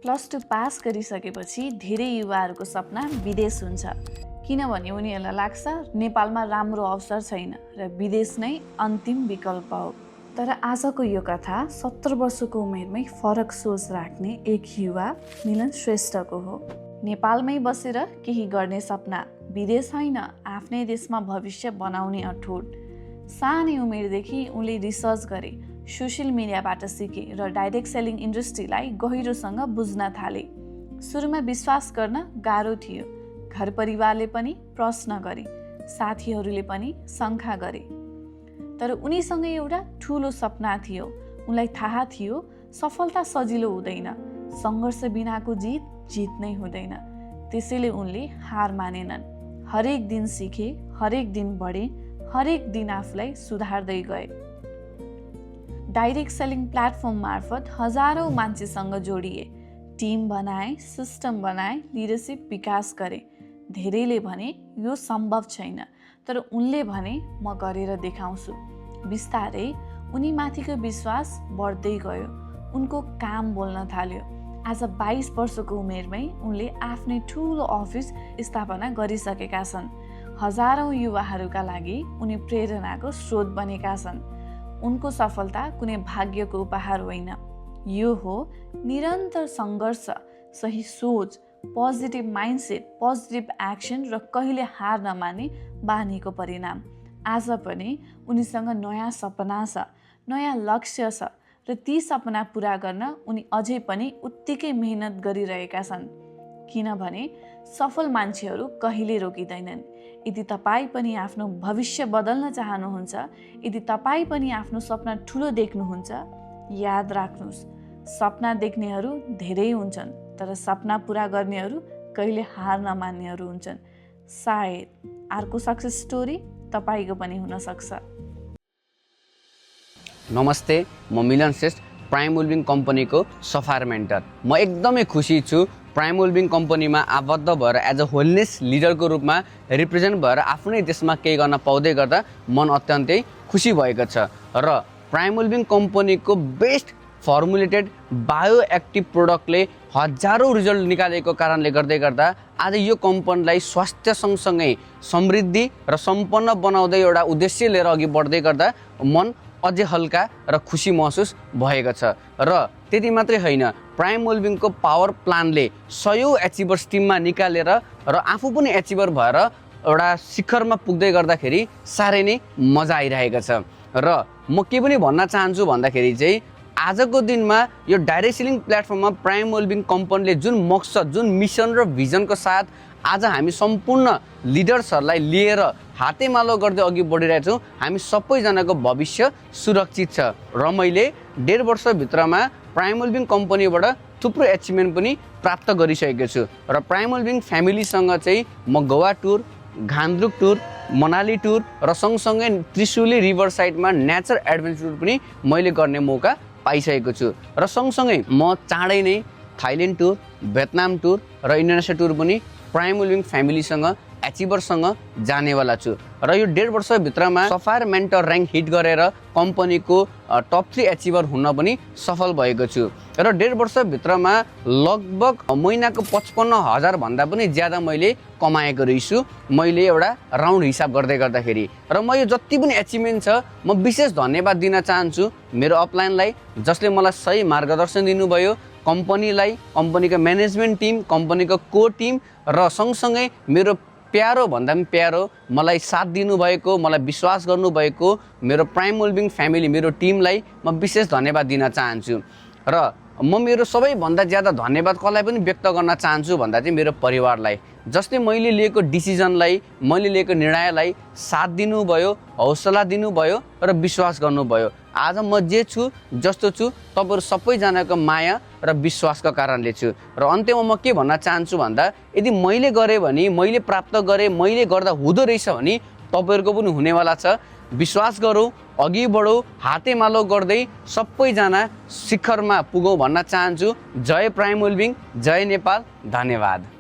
+2 pass गरिसकेपछि धेरै युवाहरूको सपना विदेश हुन्छ, किनभने उनीहरूलाई लाग्छ नेपालमा राम्रो अवसर छैन र विदेश नै अन्तिम विकल्प हो। तर आजको यो कथा 17 वर्षको उमेरमै फरक सोच राख्ने एक युवा मिलन श्रेष्ठको हो। नेपालमै बसेर केही गर्ने सपना, विदेश होइन आफ्नै देशमा भविष्य बनाउने अठोट। सानै उमेरदेखि उनले रिसर्च गरे, सोसियल मिडियाबाट सिके र डाइरेक्ट सेलिङ इन्डस्ट्रीलाई गहिरोसँग बुझ्न थाले। सुरुमा विश्वास गर्न गाह्रो थियो, घर परिवारले पनि प्रश्न गरे, साथीहरूले पनि शङ्का गरे। तर उनीसँग एउटा ठुलो सपना थियो। उनलाई थाहा थियो सफलता सजिलो हुँदैन, सङ्घर्ष बिनाको जित नै हुँदैन। त्यसैले उनले हार मानेनन्। हरेक दिन सिके, हरेक दिन बढे, हरेक दिन आफूलाई सुधार्दै गए। डाइरेक्ट सेलिङ प्लेटफर्म मार्फत हजारौँ मान्छेसँग जोडिए, टिम बनाए, सिस्टम बनाए, लिडरसिप विकास गरे। धेरैले भने यो सम्भव छैन, तर उनले भने म गरेर देखाउँछु। बिस्तारै उनी माथिको विश्वास बढ्दै गयो, उनको काम बोल्न थाल्यो। आज 22 वर्षको उमेरमै उनले आफ्नै ठुलो अफिस स्थापना गरिसकेका छन्। हजारौँ युवाहरूका लागि उनी प्रेरणाको स्रोत बनेका छन्। उनको सफलता कुनै भाग्यको उपहार होइन, यो हो निरन्तर सङ्घर्ष, सही सोच, पोजिटिभ माइन्डसेट, पोजिटिभ एक्सन र कहिले हार नमान्ने बानीको परिणाम। आज पनि उनीसँग नयाँ सपना छ, नयाँ लक्ष्य छ र ती सपना पुरा गर्न उनी अझै पनि उत्तिकै मेहनत गरिरहेका छन्। किनभने सफल मान्छेहरू कहिले रोकिँदैनन्। यदि तपाईँ पनि आफ्नो भविष्य बदल्न चाहनुहुन्छ, यदि तपाईँ पनि आफ्नो सपना ठुलो देख्नुहुन्छ, याद राख्नुहोस्, सपना देख्नेहरू धेरै हुन्छन्, तर सपना पुरा गर्नेहरू कहिले हार नमान्नेहरू हुन्छन्। सायद अर्को सक्सेस स्टोरी तपाईँको पनि हुन सक्छ। नमस्ते, म मिलन श्रेष्ठ, प्राइम वेलबिङ कम्पनीको सफायर मेन्टर। म एकदमै खुसी छु प्राइम वेलबिङ कम्पनीमा आबद्ध भएर एज अ होलनेस लिडरको रूपमा रिप्रेजेन्ट भएर आफ्नै देशमा केही गर्न पाउँदै गर्दा मन अत्यन्तै खुसी भएको छ। र प्राइम वेलबिङ कम्पनीको बेस्ट फर्मुलेटेड बायो एक्टिभ प्रोडक्टले हजारौँ रिजल्ट निकालेको कारणले गर्दा आज यो कम्पनीलाई स्वास्थ्य सँगसँगै समृद्धि र सम्पन्न बनाउँदै एउटा उद्देश्य लिएर अघि बढ्दै गर्दा मन अझै हल्का र खुसी महसुस भएको छ। र त्यति मात्रै होइन, प्राइम वेलबिङको पावर प्लानले 100 एचिभर्स टिममा निकालेर र आफू पनि एचिभर भएर एउटा शिखरमा पुग्दै गर्दाखेरि साह्रै नै मजा आइरहेको छ। र म के पनि भन्न चाहन्छु भन्दाखेरि चाहिँ आजको दिनमा यो डाइरेक्ट सेलिङ प्लेटफर्ममा प्राइम वेलबिङ कम्पनीले जुन मकसद, जुन मिसन र भिजनको साथ आज हामी सम्पूर्ण लिडर्सहरूलाई लिएर हातेमालो गर्दै अघि बढिरहेछौँ, हामी सबैजनाको भविष्य सुरक्षित छ। र मैले 1.5 वर्षभित्रमा प्राइम वेलबिङ कम्पनीबाट थुप्रो एचिभमेन्ट पनि प्राप्त गरिसकेको छु। र प्राइम वेलबिङ फ्यामिलीसँग चाहिँ म Goa tour, Ghandruk tour, Manali tour र सँगसँगै त्रिशुली रिभर साइडमा नेचर एडभेन्चर टुर पनि मैले गर्ने मौका पाइसकेको छु। र सँगसँगै म चाँडै नै थाइल्यान्ड टुर, भियतनाम टुर र इन्डोनेसिया टुर पनि प्राइम वेलबिङ फ्यामिलीसँग एचिभरसँग जानेवाला छु। र यो 1.5 वर्षभित्रमा सफायर मेन्टर र्याङ्क हिट गरेर कम्पनीको टप 3 एचिभर हुन पनि सफल भएको छु। र 1.5 वर्षभित्रमा लगभग महिनाको 55,000 भन्दा पनि ज्यादा मैले कमाएको रहेछु, मैले एउटा राउन्ड हिसाब गर्दै गर्दाखेरि। र म यो जति पनि एचिभमेन्ट छ, म विशेष धन्यवाद दिन चाहन्छु मेरो अपलाइनलाई, जसले मलाई सही मार्गदर्शन दिनुभयो, कम्पनीलाई, कम्पनीको म्यानेजमेन्ट टिम, कम्पनीको कोर टिम र सँगसँगै मेरो प्यारो भन्दा पनि प्यारो मलाई साथ दिनुभएको, मलाई विश्वास गर्नुभएको मेरो प्राइम वेलबिङ फ्यामिली, मेरो टिमलाई म विशेष धन्यवाद दिन चाहन्छु। र म मेरो सबैभन्दा ज्यादा धन्यवाद कसलाई पनि व्यक्त गर्न चाहन्छु भन्दा चाहिँ मेरो परिवारलाई, जसले मैले लिएको डिसिजनलाई, मैले लिएको निर्णयलाई साथ दिनुभयो, हौसला दिनुभयो र विश्वास गर्नुभयो। आज म जे छु, जस्तो छु, तपाईँहरू सबैजनाको माया र विश्वासको कारणले छु। र अन्त्यमा म के भन्न चाहन्छु भन्दा, यदि मैले गरेँ भने, मैले प्राप्त गरेँ, मैले गर्दा हुँदो रहेछ भने तपाईँहरूको पनि हुनेवाला छ। विश्वास गरौँ, अघि बढौँ, हातेमालो गर्दै सबैजना शिखरमा पुगौँ भन्न चाहन्छु। जय प्राइम वेलबिङ, जय नेपाल, धन्यवाद।